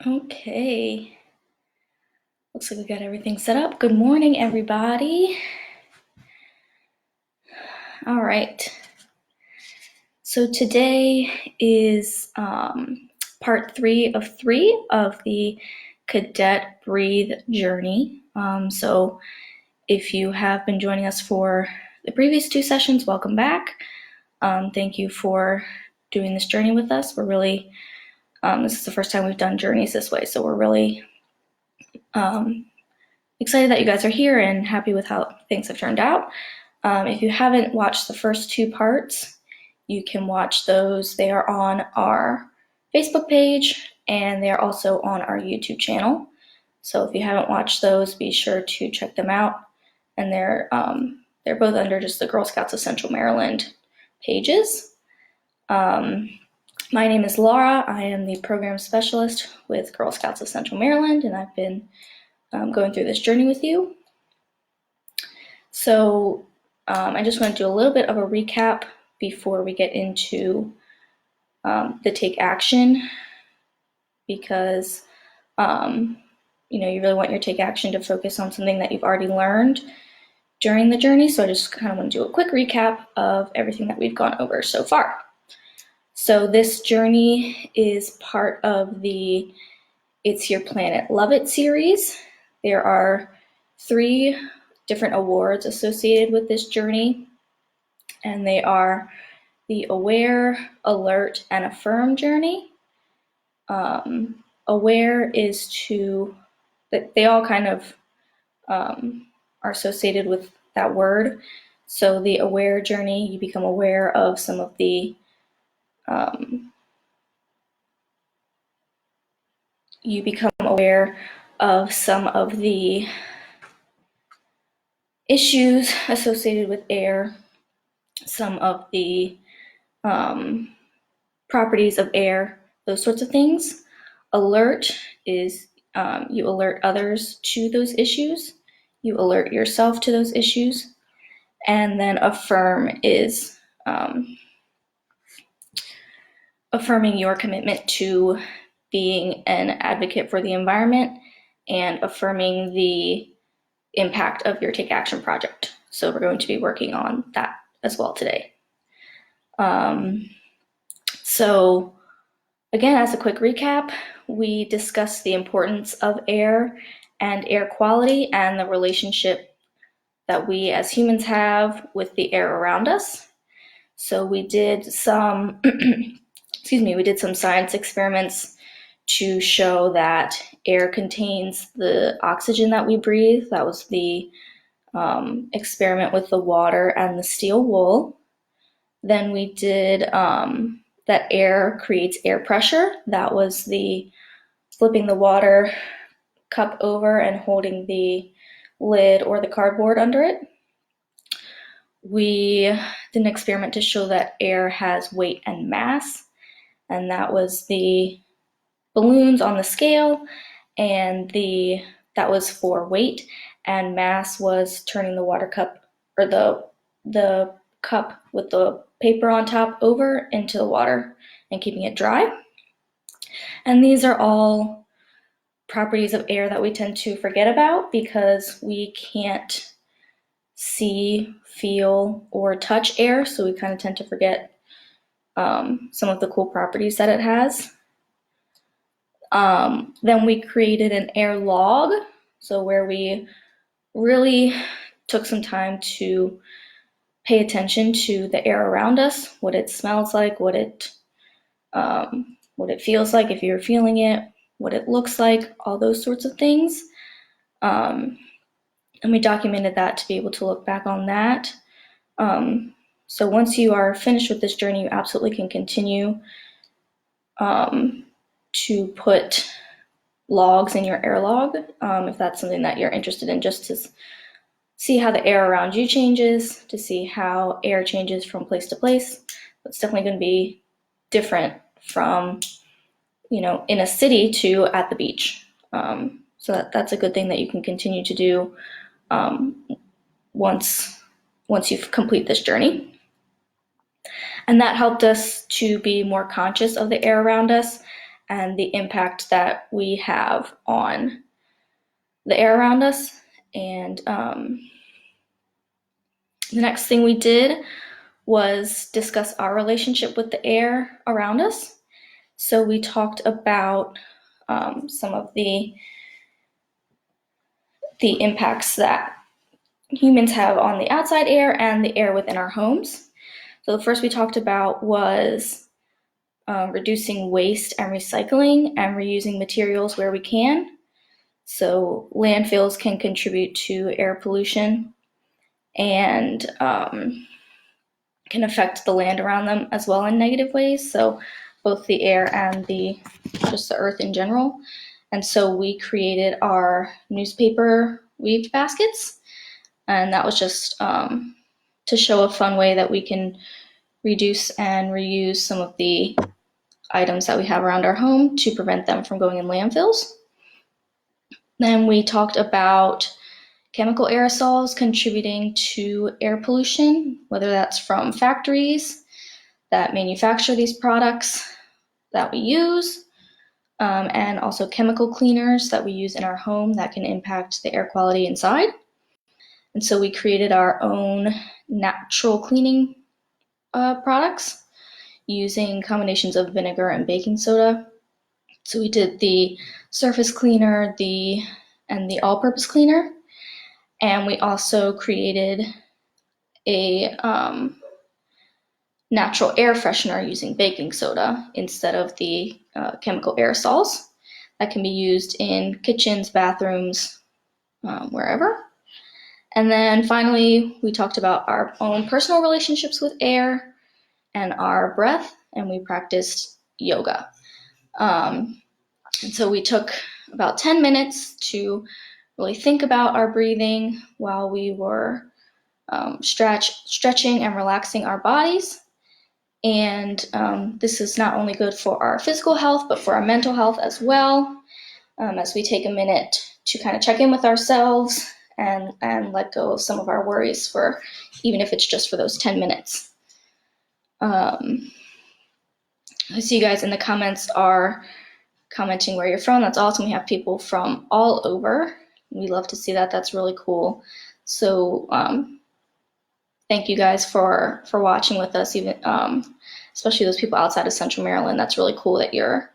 Okay, looks like we got everything set up. Good morning, everybody. All right, so today is part 3 of 3 of the Cadette Breathe journey. So if you have been joining us for the previous 2 sessions, welcome back. Thank you for doing this journey with us. We're really, this is the first time we've done journeys this way, so we're really excited that you guys are here and happy with how things have turned out. If you haven't watched the first 2 parts, you can watch those. They are on our Facebook page and they're also on our YouTube channel. So if you haven't watched those, be sure to check them out. And they're both under just the Girl Scouts of Central Maryland pages. My name is Laura. I am the program specialist with Girl Scouts of Central Maryland, and I've been going through this journey with you. So I just want to do a little bit of a recap before we get into the take action, because you really want your take action to focus on something that you've already learned during the journey. So I just kind of want to do a quick recap of everything that we've gone over so far. So this journey is part of the It's Your Planet, Love It series. There are 3 different awards associated with this journey, and they are the Aware, Alert, and Affirm journey. Aware is they all kind of are associated with that word. So the Aware journey, you become aware of some of the issues associated with air, some of the properties of air, those sorts of things. Alert is you alert others to those issues. You alert yourself to those issues. And then affirm is affirming your commitment to being an advocate for the environment and affirming the impact of your Take Action project. So we're going to be working on that as well today. So again, as a quick recap, we discussed the importance of air and air quality and the relationship that we as humans have with the air around us. So we did some, we did some science experiments to show that air contains the oxygen that we breathe. That was the experiment with the water and the steel wool. Then we did that air creates air pressure. That was the flipping the water cup over and holding the lid or the cardboard under it. We did an experiment to show that air has weight and mass, and that was the balloons on the scale, and that was for weight, and mass was turning the water cup or the cup with the paper on top over into the water and keeping it dry. And these are all properties of air that we tend to forget about because we can't see, feel, or touch air, so we kind of tend to forget some of the cool properties that it has. Then we created an air log, so where we really took some time to pay attention to the air around us, what it smells like, what it feels like if you're feeling it, what it looks like, all those sorts of things. And we documented that to be able to look back on that. So once you are finished with this journey, you absolutely can continue to put logs in your air log if that's something that you're interested in, just to see how the air around you changes, to see how air changes from place to place. It's definitely going to be different from, in a city to at the beach. So that's a good thing that you can continue to do once you complete this journey. And that helped us to be more conscious of the air around us and the impact that we have on the air around us. And the next thing we did was discuss our relationship with the air around us. So we talked about some of the impacts that humans have on the outside air and the air within our homes. So the first we talked about was reducing waste and recycling and reusing materials where we can. So landfills can contribute to air pollution and can affect the land around them as well in negative ways. So both the air and just the earth in general. And so we created our newspaper weaved baskets. And that was just to show a fun way that we can reduce and reuse some of the items that we have around our home to prevent them from going in landfills. Then we talked about chemical aerosols contributing to air pollution, whether that's from factories that manufacture these products that we use, and also chemical cleaners that we use in our home that can impact the air quality inside. And so we created our own natural cleaning products using combinations of vinegar and baking soda. So we did the surface cleaner, and the all-purpose cleaner. And we also created a natural air freshener using baking soda instead of the chemical aerosols that can be used in kitchens, bathrooms, wherever. And then finally, we talked about our own personal relationships with air and our breath, and we practiced yoga. And so we took about 10 minutes to really think about our breathing while we were stretching and relaxing our bodies. And this is not only good for our physical health, but for our mental health as well, as we take a minute to kind of check in with ourselves and let go of some of our worries, for even if it's just for those 10 minutes. I see you guys in the comments are commenting where you're from. That's awesome. We have people from all over. We love to see that. That's really cool. So thank you guys for watching with us, even especially those people outside of Central Maryland. That's really cool that you're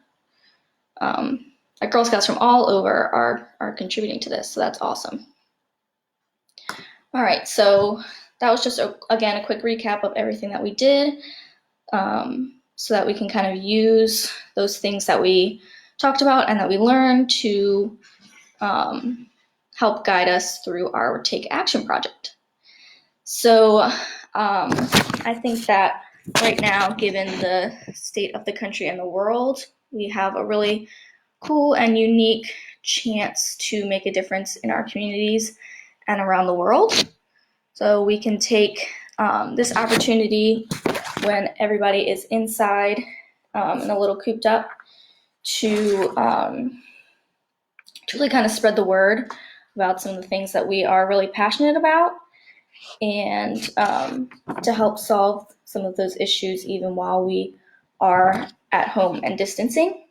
like Girl Scouts from all over are contributing to this. So that's awesome. All right, so that was just again a quick recap of everything that we did, so that we can kind of use those things that we talked about and that we learned to help guide us through our Take Action project. So I think that right now, given the state of the country and the world, we have a really cool and unique chance to make a difference in our communities and around the world. So we can take this opportunity when everybody is inside and a little cooped up to really kind of spread the word about some of the things that we are really passionate about, and to help solve some of those issues even while we are at home and distancing.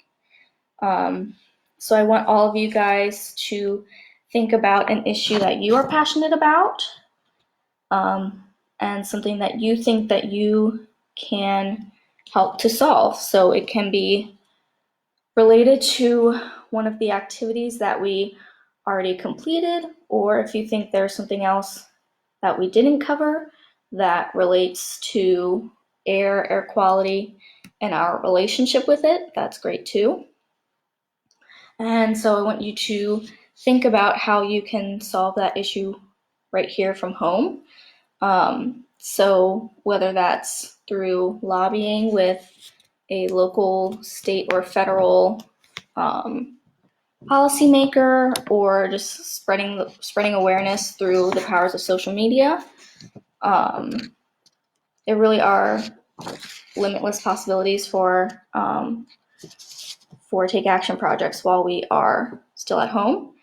So I want all of you guys to think about an issue that you are passionate about, and something that you think that you can help to solve. So it can be related to one of the activities that we already completed, or if you think there's something else that we didn't cover that relates to air quality, and our relationship with it, that's great too. And so I want you to think about how you can solve that issue right here from home. So whether that's through lobbying with a local, state, or federal policymaker, or just spreading awareness through the powers of social media. There really are limitless possibilities for Take Action projects while we are still at home.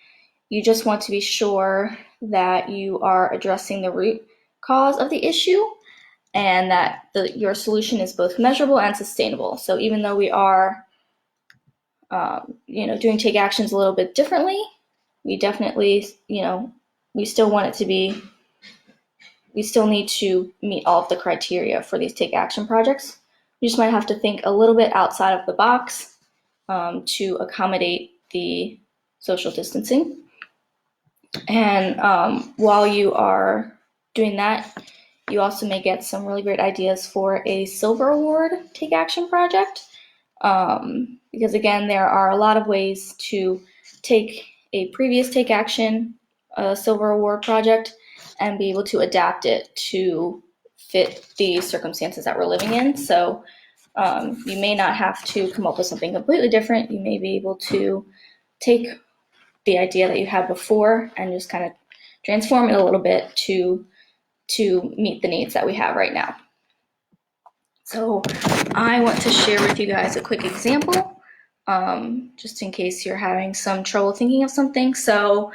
You just want to be sure that you are addressing the root cause of the issue, and that your solution is both measurable and sustainable. So even though we are doing take actions a little bit differently. We definitely, we still want it to be, we still need to meet all of the criteria for these take action projects. We just might have to think a little bit outside of the box to accommodate the social distancing. And while you are doing that, you also may get some really great ideas for a silver award take action project. Because again, there are a lot of ways to take a previous take action, a silver award project, and be able to adapt it to fit the circumstances that we're living in. So you may not have to come up with something completely different. You may be able to take the idea that you had before and just kind of transform it a little bit to meet the needs that we have right now. So I want to share with you guys a quick example, just in case you're having some trouble thinking of something. So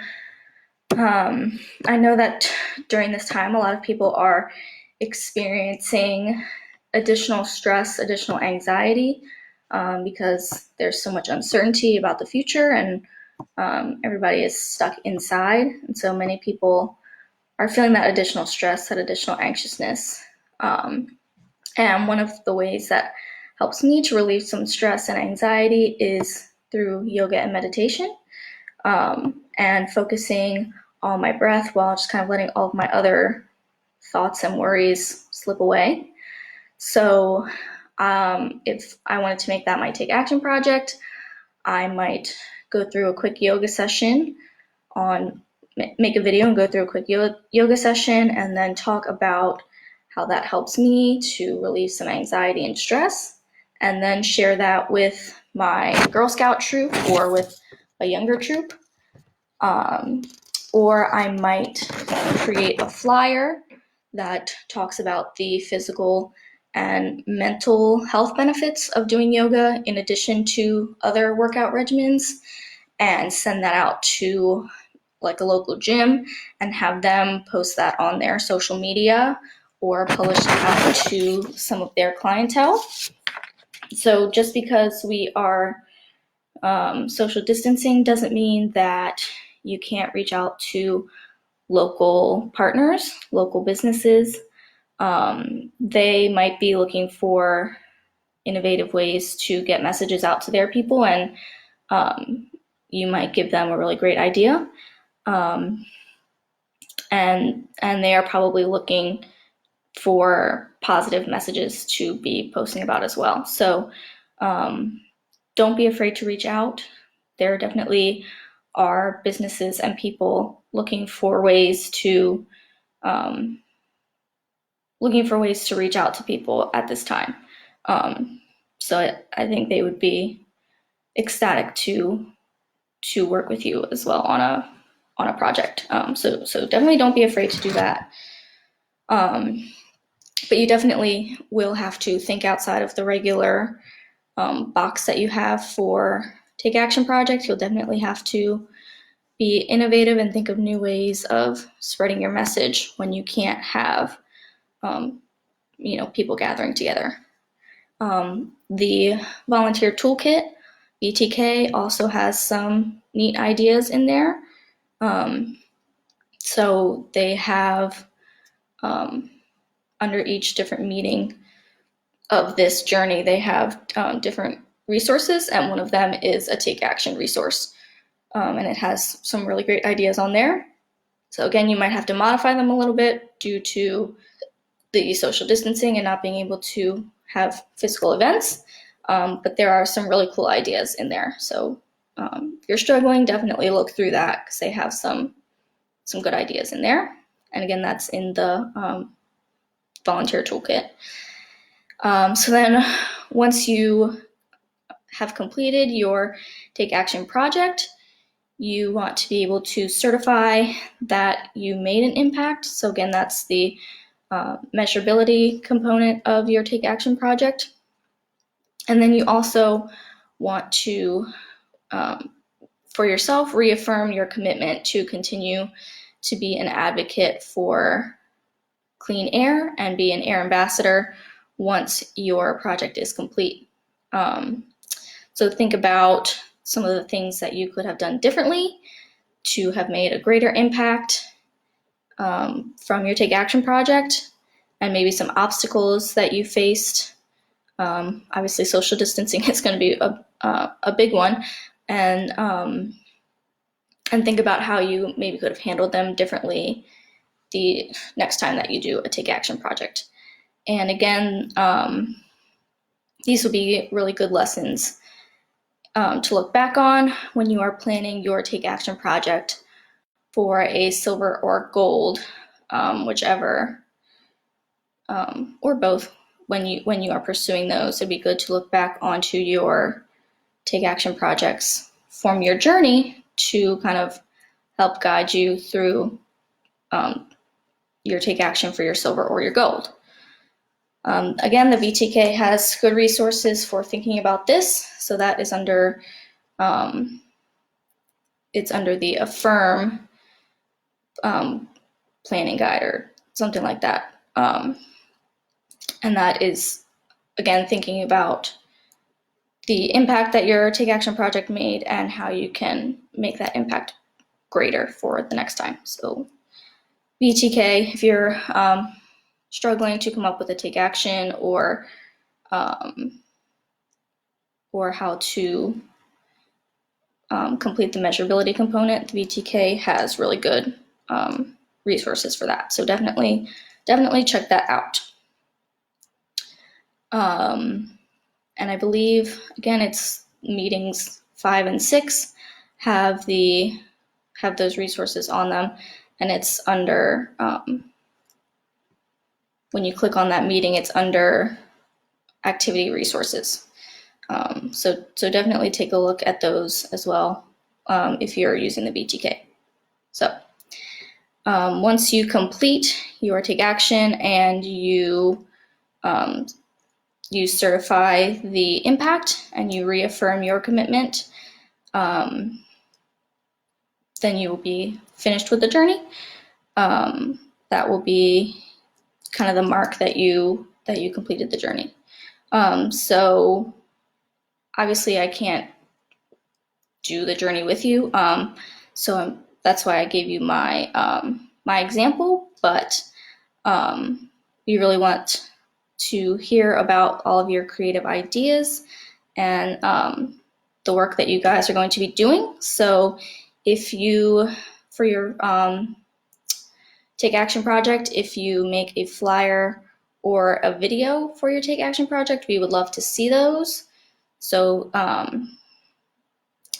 I know that during this time, a lot of people are experiencing additional stress, additional anxiety, because there's so much uncertainty about the future, and everybody is stuck inside. And so many people are feeling that additional stress, that additional anxiousness. And one of the ways that helps me to relieve some stress and anxiety is through yoga and meditation, and focusing on my breath while just kind of letting all of my other thoughts and worries slip away. So if I wanted to make that my take action project, I might go through a quick yoga session make a video and go through a quick yoga session, and then talk about how that helps me to relieve some anxiety and stress, and then share that with my Girl Scout troop or with a younger troop. Or I might create a flyer that talks about the physical and mental health benefits of doing yoga in addition to other workout regimens, and send that out to like a local gym and have them post that on their social media or publish it out to some of their clientele. So just because we are social distancing doesn't mean that you can't reach out to local partners, local businesses. They might be looking for innovative ways to get messages out to their people, and you might give them a really great idea. And they are probably looking for positive messages to be posting about as well. So don't be afraid to reach out. There definitely are businesses and people looking for ways to reach out to people at this time. So I think they would be ecstatic to work with you as well on a project. So definitely don't be afraid to do that. But you definitely will have to think outside of the regular box that you have for take action projects. You'll definitely have to be innovative and think of new ways of spreading your message when you can't have people gathering together. The volunteer toolkit, VTK, also has some neat ideas in there. So they have under each different meeting of this journey, they have different resources, and one of them is a take action resource. And it has some really great ideas on there. So again, you might have to modify them a little bit due to the social distancing and not being able to have physical events. But there are some really cool ideas in there. So if you're struggling, definitely look through that because they have some good ideas in there. And again, that's in the volunteer toolkit. So then once you have completed your take action project, you want to be able to certify that you made an impact. So again, that's the measurability component of your take action project. And then you also want to, for yourself, reaffirm your commitment to continue to be an advocate for clean air and be an air ambassador once your project is complete. So think about some of the things that you could have done differently to have made a greater impact from your Take Action project, and maybe some obstacles that you faced. Obviously, social distancing is going to be a big one, and think about how you maybe could have handled them differently the next time that you do a Take Action project. And again, these will be really good lessons to look back on when you are planning your Take Action project for a silver or gold, whichever, or both. When you are pursuing those, it'd be good to look back onto your Take Action projects from your journey to kind of help guide you through your Take Action for your silver or your gold. Again, the VTK has good resources for thinking about this. So that is under, it's under the Affirm planning guide or something like that. And that is, again, thinking about the impact that your Take Action project made and how you can make that impact greater for the next time. So VTK, if you're struggling to come up with a Take Action or how to complete the measurability component, the VTK has really good resources for that. So definitely check that out. And I believe, again, it's meetings 5 and 6 have those resources on them, and it's under, when you click on that meeting, it's under activity resources. So definitely take a look at those as well if you're using the VTK. So once you complete your Take Action and you certify the impact and you reaffirm your commitment, then you will be finished with the journey. That will be kind of the mark that you completed the journey. So obviously I can't do the journey with you. So that's why I gave you my my example, but we really want to hear about all of your creative ideas and the work that you guys are going to be doing. So if you, for your Take Action project, if you make a flyer or a video for your Take Action project, we would love to see those. So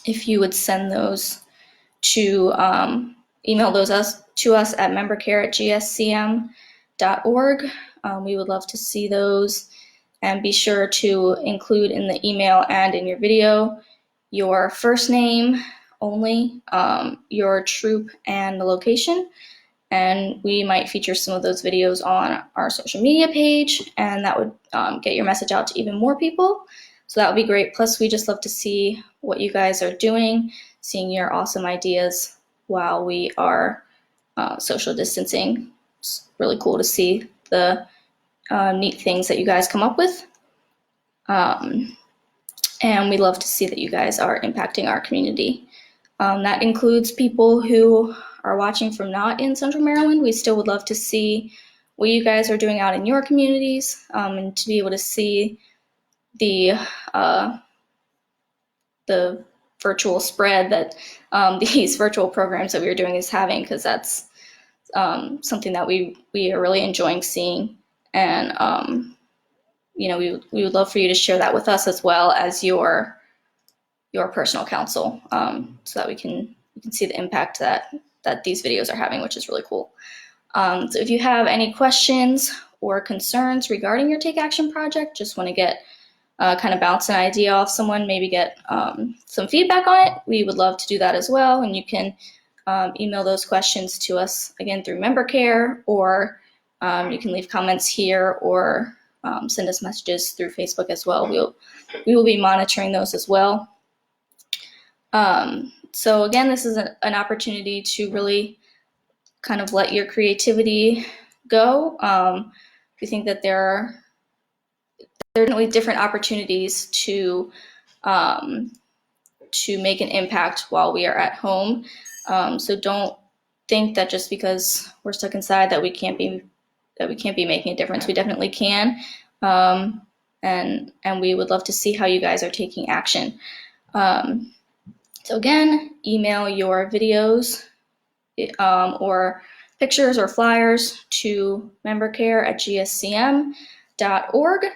if you would send those to, email those to us at membercare@gscm.org. We would love to see those, and be sure to include in the email and in your video your first name only, your troop, and the location. And we might feature some of those videos on our social media page, and that would get your message out to even more people. So that would be great. Plus, we just love to see what you guys are doing, seeing your awesome ideas while we are social distancing. It's really cool to see the neat things that you guys come up with. And we love to see that you guys are impacting our community. That includes people who are watching from not in Central Maryland. We still would love to see what you guys are doing out in your communities, and to be able to see the virtual spread that these virtual programs that we are doing is having, because that's something that we are really enjoying seeing. And we would love for you to share that with us as well as your personal counsel, so that we can see the impact that these videos are having, which is really cool. So if you have any questions or concerns regarding your Take Action project, just want to get kind of bounce an idea off someone, maybe get some feedback on it, we would love to do that as well. And you can email those questions to us, again, through MemberCare, or you can leave comments here, or send us messages through Facebook as well. We will be monitoring those as well. So again, this is an opportunity to really kind of let your creativity go. We think that there are definitely different opportunities to to make an impact while we are at home. So don't think that just because we're stuck inside that we can't be making a difference. We definitely can. And we would love to see how you guys are taking action. So again, email your videos or pictures or flyers to membercare@gscm.org.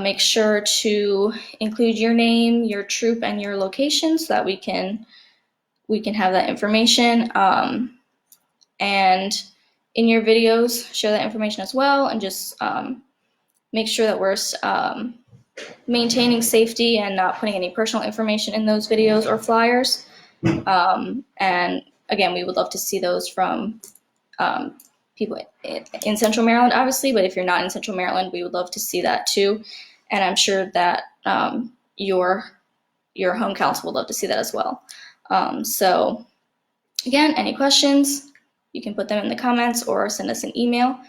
Make sure to include your name, your troop, and your location so that we can have that information. And in your videos, share that information as well, and just make sure that we're maintaining safety and not putting any personal information in those videos or flyers. And again, we would love to see those from people in Central Maryland, obviously, but if you're not in Central Maryland, we would love to see that too. And I'm sure that your home council would love to see that as well. So again, any questions, you can put them in the comments or send us an email.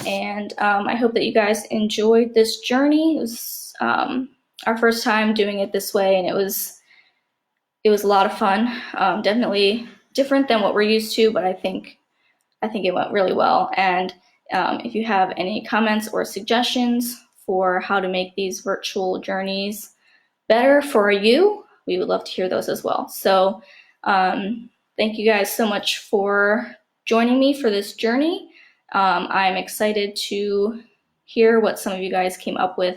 And I hope that you guys enjoyed this journey. It was our first time doing it this way, and it was a lot of fun. Definitely different than what we're used to, but I think it went really well. And if you have any comments or suggestions for how to make these virtual journeys better for you, we would love to hear those as well. So thank you guys so much for joining me for this journey. I'm excited to hear what some of you guys came up with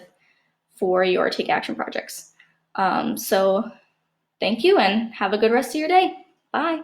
for your Take Action projects. So thank you and have a good rest of your day. Bye.